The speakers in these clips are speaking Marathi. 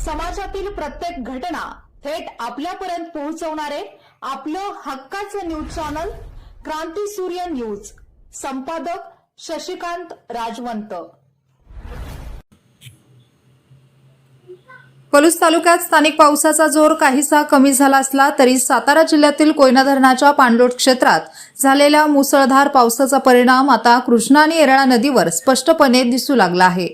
समाजातील प्रत्येक घटना थेट आपल्यापर्यंत पोहोचवणारे आपलं हक्काचं न्यूज चॅनल क्रांती सूर्य न्यूज। संपादक शशिकांत राजवंत। पलूस तालुक्यात स्थानिक पावसाचा जोर काहीसा कमी झाला असला तरी सातारा जिल्ह्यातील कोयना धरणाच्या पाणलोट क्षेत्रात झालेल्या मुसळधार पावसाचा परिणाम आता कृष्णा आणि येरळा नदीवर स्पष्टपणे दिसू लागला आहे।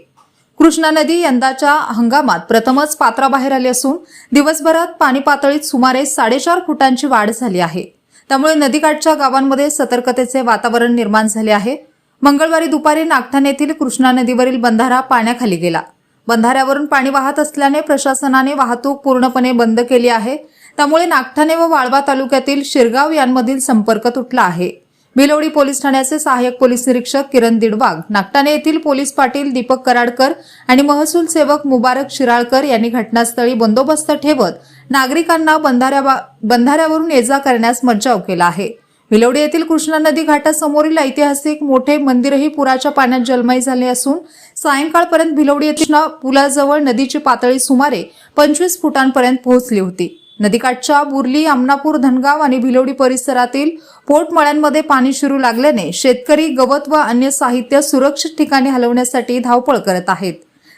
कृष्णा नदी यंदाच्या हंगामात प्रथमच पात्राबाहेर आली असून दिवसभरात पाणी पातळीत सुमारे 4.5 फुटांची वाढ झाली आहे। त्यामुळे नदीकाठच्या गावांमध्ये सतर्कतेचे वातावरण निर्माण झाले आहे। मंगळवारी दुपारी नागठाणे येथील कृष्णा नदीवरील बंधारा पाण्याखाली गेला। बंधाऱ्यावरून पाणी वाहत असल्याने प्रशासनाने वाहतूक पूर्णपणे बंद केली आहे। त्यामुळे नागठाणे व वाळवा तालुक्यातील शिरगाव यांमधील संपर्क तुटला आहे। भिलवडी पोलीस ठाण्याचे सहाय्यक पोलीस निरीक्षक किरण दिडवाग, नागठाणे येथील पोलीस पाटील दीपक कराडकर आणि महसूल सेवक मुबारक शिराळकर यांनी घटनास्थळी बंदोबस्त ठेवत नागरिकांना बंधाऱ्यावरून ये जा करण्यास मज्जाव केला आहे। भिलवडी येथील कृष्णा नदी घाटासमोरील ऐतिहासिक मोठे मंदिरही पुराच्या पाण्यात जलमय झाले असून सायंकाळपर्यंत भिलवडी येथील पुलाजवळ नदीची पातळी सुमारे 25 फुटांपर्यंत पोहोचली होती। नदीकाठच्या बुर्ली, आमनापूर, धनगाव आणि भिलवडी परिसरातील पोटमळ्यांमध्ये पाणी शिरू लागल्याने शेतकरी गवत व अन्य साहित्य सुरक्षित ठिकाणी हलवण्यासाठी धावपळ करत आहेत।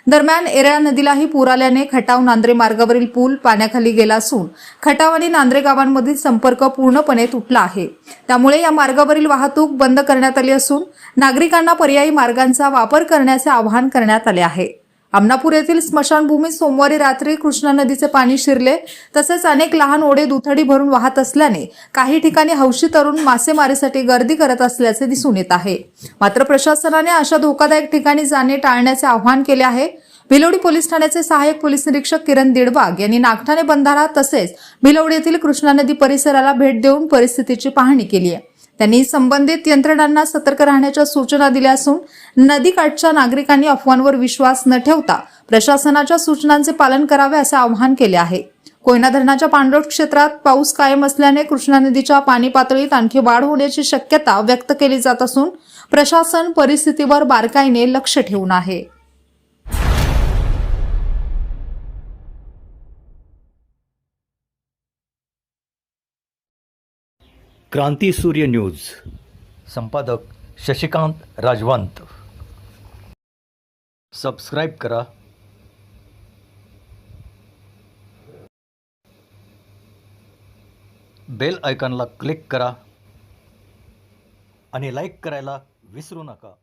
दरम्यान येरळा नदीलाही पूर आल्याने खटाव नांद्रे मार्गावरील पूल पाण्याखाली गेला असून खटाव आणि नांद्रे गावांमधील संपर्क पूर्णपणे तुटला आहे। त्यामुळे या मार्गावरील वाहतूक बंद करण्यात आली असून नागरिकांना पर्यायी मार्गांचा वापर करण्याचे आवाहन करण्यात आले आहे। आमनापूर येथील स्मशानभूमीत सोमवारी रात्री कृष्णा नदीचे पाणी शिरले, तसेच अनेक लहान ओढे दुथडी भरून वाहत असल्याने काही ठिकाणी हौशी तरुण मासेमारीसाठी गर्दी करत असल्याचे दिसून येत आहे। मात्र प्रशासनाने अशा धोकादायक ठिकाणी जाणे टाळण्याचे आवाहन केले आहे। भिलवडी पोलीस ठाण्याचे सहाय्यक पोलीस निरीक्षक किरण दिडवाग यांनी नागठाणे बंधारा तसेच भिलवडी येथील कृष्णा नदी परिसराला भेट देऊन परिस्थितीची पाहणी केली आहे। त्यांनी संबंधित यंत्रणांना सतर्क राहण्याच्या सूचना दिल्या असून नदीकाठच्या नागरिकांनी अफवांवर विश्वास न ठेवता प्रशासनाच्या सूचनांचे पालन करावे असे आवाहन केले आहे। कोयना धरणाच्या पाणलोट क्षेत्रात पाऊस कायम असल्याने कृष्णा नदीच्या पाणी पातळीत आणखी वाढ होण्याची शक्यता व्यक्त केली जात असून प्रशासन परिस्थितीवर बारकाईने लक्ष ठेवून आहे। क्रांती सूर्य न्यूज। संपादक शशिकांत राजवंत। सबस्क्राइब करा, बेल आयकॉनला क्लिक करा आणि लाईक करायला विसरू नका।